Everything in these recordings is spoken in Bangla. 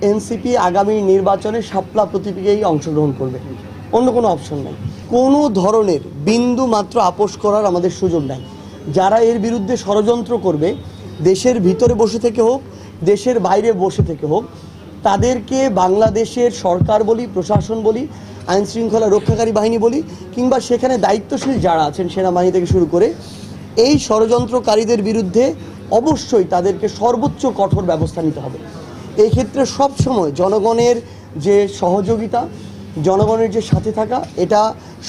এনসিপি আগামী নির্বাচনে শাপলা প্রতীকেই অংশগ্রহণ করবে, অন্য কোনো অপশন নেই। কোনো ধরনের বিন্দু মাত্র আপোষ করার আমাদের সুযোগ নাই। যারা এর বিরুদ্ধে ষড়যন্ত্র করবে, দেশের ভিতরে বসে থেকে হোক, দেশের বাইরে বসে থেকে হোক, তাদেরকে বাংলাদেশের সরকার বলি, প্রশাসন বলি, আইন শৃঙ্খলা রক্ষাকারী বাহিনী বলি, কিংবা সেখানে দায়িত্বশীল যারা আছেন সেনাবাহিনী থেকে শুরু করে, এই ষড়যন্ত্রকারীদের বিরুদ্ধে অবশ্যই তাদেরকে সর্বোচ্চ কঠোর ব্যবস্থা নিতে হবে। এই ক্ষেত্রে সবসময় জনগণের যে সহযোগিতা, জনগণের যে সাথে থাকা, এটা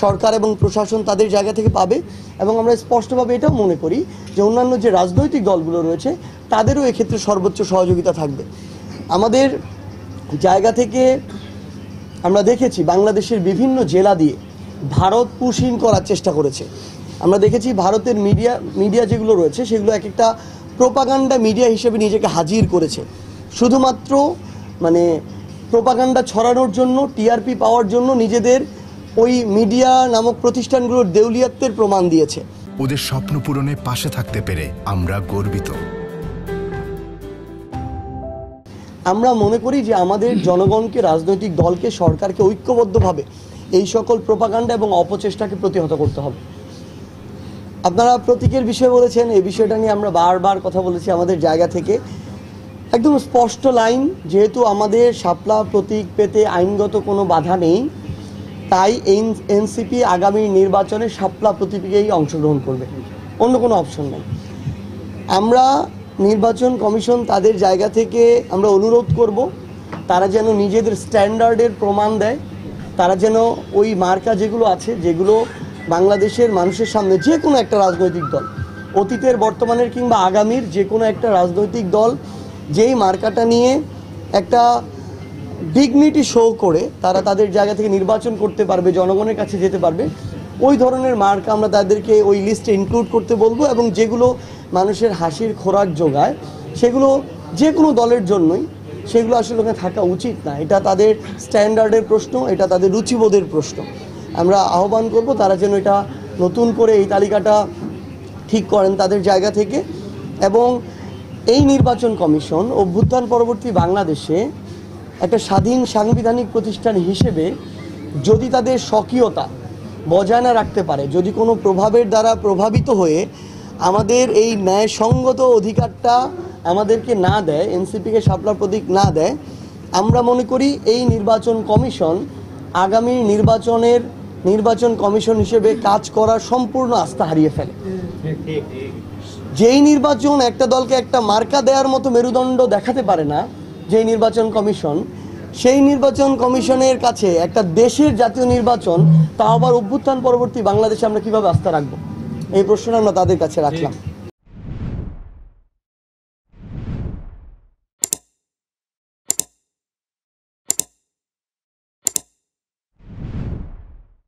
সরকার এবং প্রশাসন তাদের জায়গা থেকে পাবে। এবং আমরা স্পষ্টভাবে এটাও মনে করি যে অন্যান্য যে রাজনৈতিক দলগুলো রয়েছে তাদেরও এক্ষেত্রে সর্বোচ্চ সহযোগিতা থাকবে। আমাদের জায়গা থেকে আমরা দেখেছি বাংলাদেশের বিভিন্ন জেলা দিয়ে ভারত পুশিং করার চেষ্টা করেছে। আমরা দেখেছি ভারতের মিডিয়া যেগুলো রয়েছে সেগুলো এক একটা প্রোপাগান্ডা মিডিয়া হিসেবে নিজেকে হাজির করেছে, শুধুমাত্র প্রোপাগান্ডা ছড়ানোর জন্য, টিআরপি পাওয়ার জন্য নিজেদের ওই মিডিয়া নামক প্রতিষ্ঠানগুলোর দেউলিয়াত্বের প্রমাণ দিয়েছে। ওদের স্বপ্ন পূরণে পাশে থাকতে পেরে আমরা গর্বিত। আমরা মনে করি যে আমাদের জনগণকে, রাজনৈতিক দলকে, সরকারকে ঐক্যবদ্ধভাবে এই সকল প্রোপাগান্ডা এবং অপচেষ্টাকে প্রতিহত করতে হবে। আপনারা প্রতীকের বিষয় বলেছেন, এই বিষয়টা নিয়ে আমরা বারবার কথা বলেছি আমাদের জায়গা থেকে। একদম স্পষ্ট লাইন, যেহেতু আমাদের শাপলা প্রতীক পেতে আইনগত কোনো বাধা নেই, তাই এনসিপি আগামী নির্বাচনে শাপলা প্রতীকেই অংশগ্রহণ করবে, অন্য কোনো অপশন নেই। আমরা নির্বাচন কমিশন তাদের জায়গা থেকে আমরা অনুরোধ করব তারা যেন নিজেদের স্ট্যান্ডার্ডের প্রমাণ দেয়, তারা যেন ওই মার্কা যেগুলো আছে, যেগুলো বাংলাদেশের মানুষের সামনে যে কোনো একটা রাজনৈতিক দল, অতীতের, বর্তমানের কিংবা আগামীর যে কোনো একটা রাজনৈতিক দল যেই মার্কাটা নিয়ে একটা ডিগনিটি শো করে তারা তাদের জায়গা থেকে নির্বাচন করতে পারবে, জনগণের কাছে যেতে পারবে, ওই ধরনের মার্কা আমরা তাদেরকে ওই লিস্টে ইনক্লুড করতে বলবো। এবং যেগুলো মানুষের হাসির খোরাক যোগায় সেগুলো যে কোনো দলের জন্যই, সেগুলো আসলে ওখানে থাকা উচিত না। এটা তাদের স্ট্যান্ডার্ডের প্রশ্ন, এটা তাদের রুচিবোধের প্রশ্ন। আমরা আহ্বান করব তারা যেন এটা নতুন করে এই তালিকাটা ঠিক করেন তাদের জায়গা থেকে। এবং এই নির্বাচন কমিশন অভ্যুত্থান পরবর্তী বাংলাদেশে একটা স্বাধীন সাংবিধানিক প্রতিষ্ঠান হিসেবে যদি তাদের স্বকীয়তা বজায় না রাখতে পারে, যদি কোনো প্রভাবের দ্বারা প্রভাবিত হয়ে আমাদের এই ন্যায়সঙ্গত অধিকারটা আমাদেরকে না দেয়, এনসিপিকে শাপলা প্রতীক না দেয়, আমরা মনে করি এই নির্বাচন কমিশন আগামী নির্বাচন কমিশন হিসেবে কাজ করার সম্পূর্ণ আস্থা হারিয়ে ফেলে। যেই নির্বাচন একটা দলকে একটা মার্কা দেওয়ার মতো মেরুদণ্ড দেখাতে পারে না, যেই নির্বাচন কমিশন, সেই নির্বাচন কমিশনের কাছে একটা দেশের জাতীয় নির্বাচন, তা আবার অভ্যুত্থান পরবর্তী বাংলাদেশে আমরা কিভাবে আস্থা রাখবো? এই প্রশ্নটা আমরা তাদের কাছে রাখলাম।